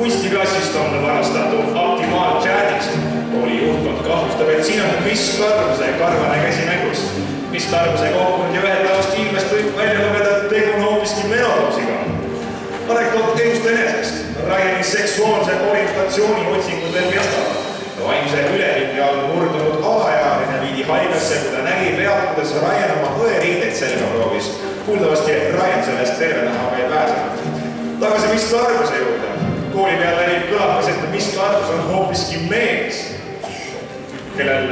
kunstiklassist on varastatud optimaalchatist. Kooli juhtkond kahtlustab, et siin on Miss Tarvuse karvane käsimängus. Miss Tarvuse kohkunud ja ühed päevast ilmest võib välja lugeda, et tegu on hoopiski menopaasiga. Anekdoot elust enesest. Ryan'i seksuaalse orientatsiooni otsingud veel piastavad. Vaimse ülehinge all murdunud alaealine viidi haiglasse, kui ta nägi peatudes Ryan oma õeriideid selga proovis. Kuuldavasti Ryan sellest terve nahaga ei pääsenud. Tagasi Miss Tarvuse juurde. Kooli peal levib kõlakas, et Miss Tarvus on hoopiski mees, kellel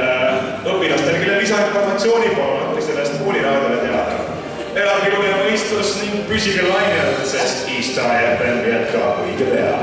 õpilastel, kelle lisainformatsiooni pole, andke sellest kooliraadiole teada. Elage lugeja mõistus ning püsige lainel, sest East IFM jätkab õige pea.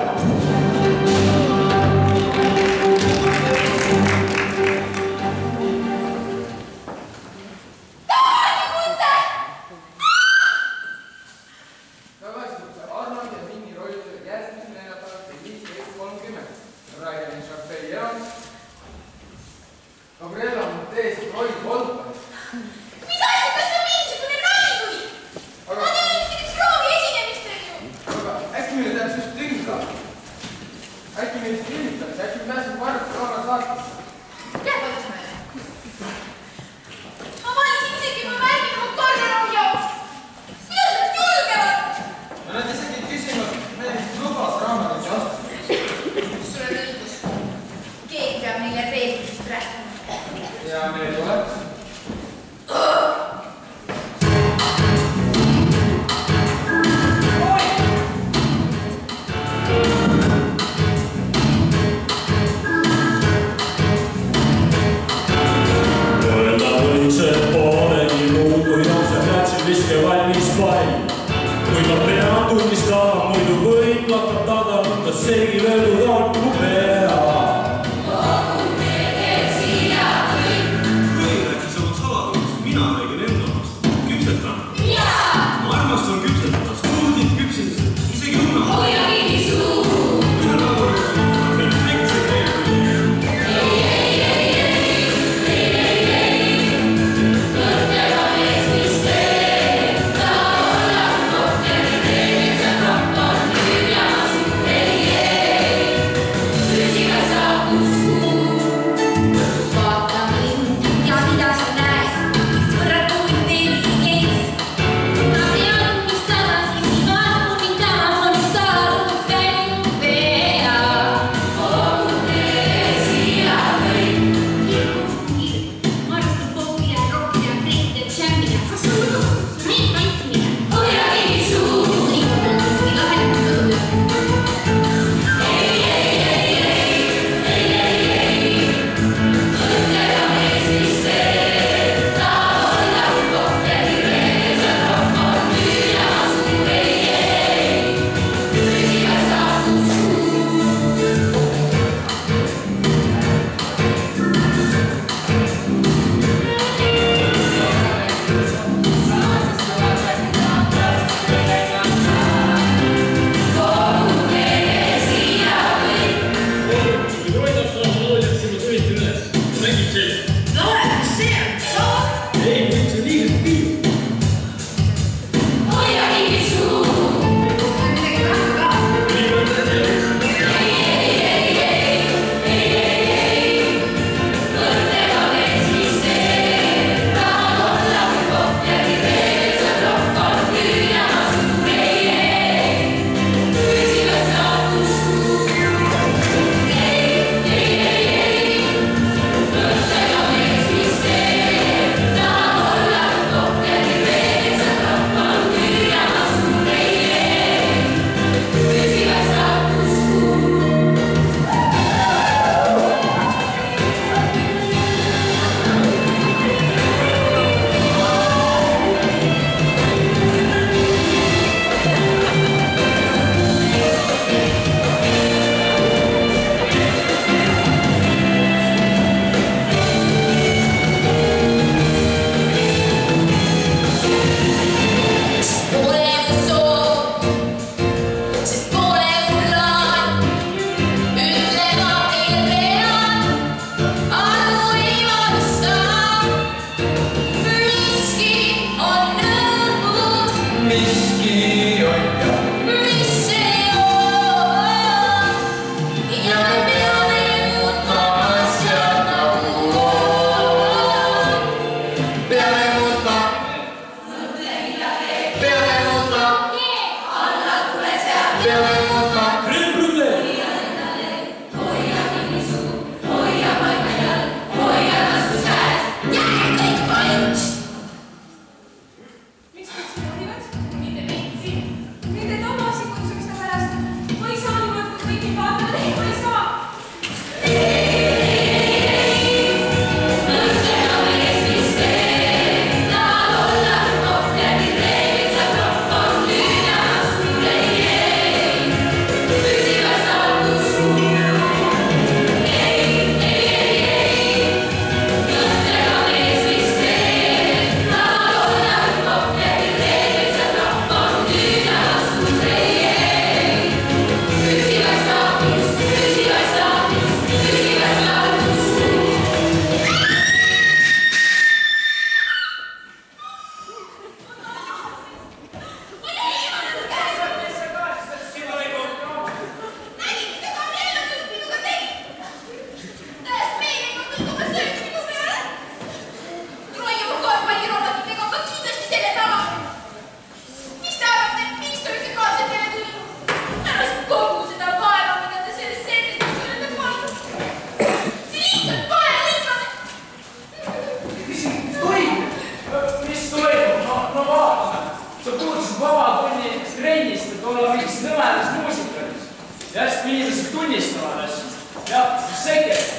jah,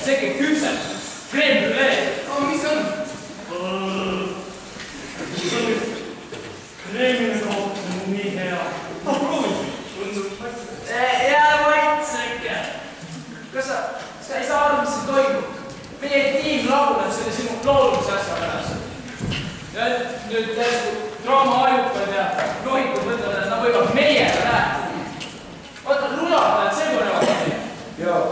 seke küpsed, kreembrülee. Aga mis see on? Kreemine koht on nii hea. Proovi. Jää vait, seke. Kas sa ei saa aru, mis siin toimub? Meie tiim laguneb selle sinu loolumise asja pärast. Ja nüüd draamaajukad ja nohikud mõtlevad, et nad võivad meiega rääkida. Vaata, rulatajad segunevad meie. Jaa.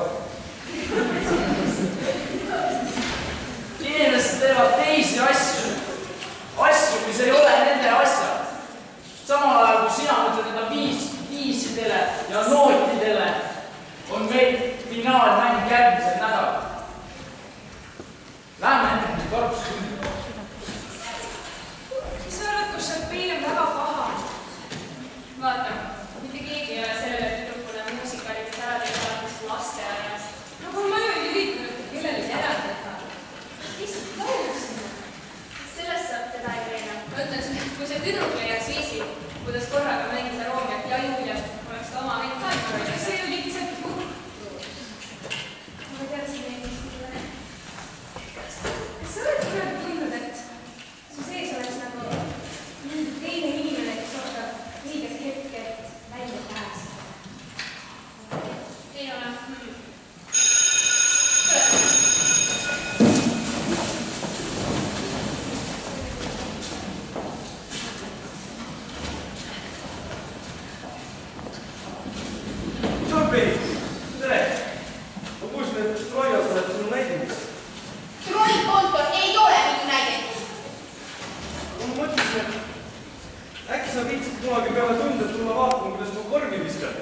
Inimesed teevad teisi asju. Asju, mis ei ole nende asjad. Samal ajal, kui sina mõtled enda viisidele ja nootidele, on meil finaalmäng järgmisel nädalal. Lähme enne korpus küll. Mis sa arvad, kus Šapeil on väga paha? Vaata, mitte keegi ei ole sellele tüdrukule muusikalist ära tegevatest lasteaiast. No ma ju ei üritanud, kellele see ära teha. Lihtsalt laulus sinna. Sellest saab teda ei leina. Ma ütlen, kui see tüdruk leiaks viisi, kuidas korraga mängida Roomiat ja Juliat, oleks ta oma neid ka. See oli lihtsalt kurb. Ma teadsin neid istikule. Kas sa oled kunagi tundnud, et su sees oleks nagu mingi teine inimene, kes ootab õiget hetke, et välja pääseda? Ei ole. Šapeil, tere! Ma kuulsin, et Troias oled sinu näidendus. Troi kontor ei ole minu näidendus. Ma mõtlesin, et äkki sa viitsid kunagi peale tunde tulla vaatama, kuidas ma korvi viskan.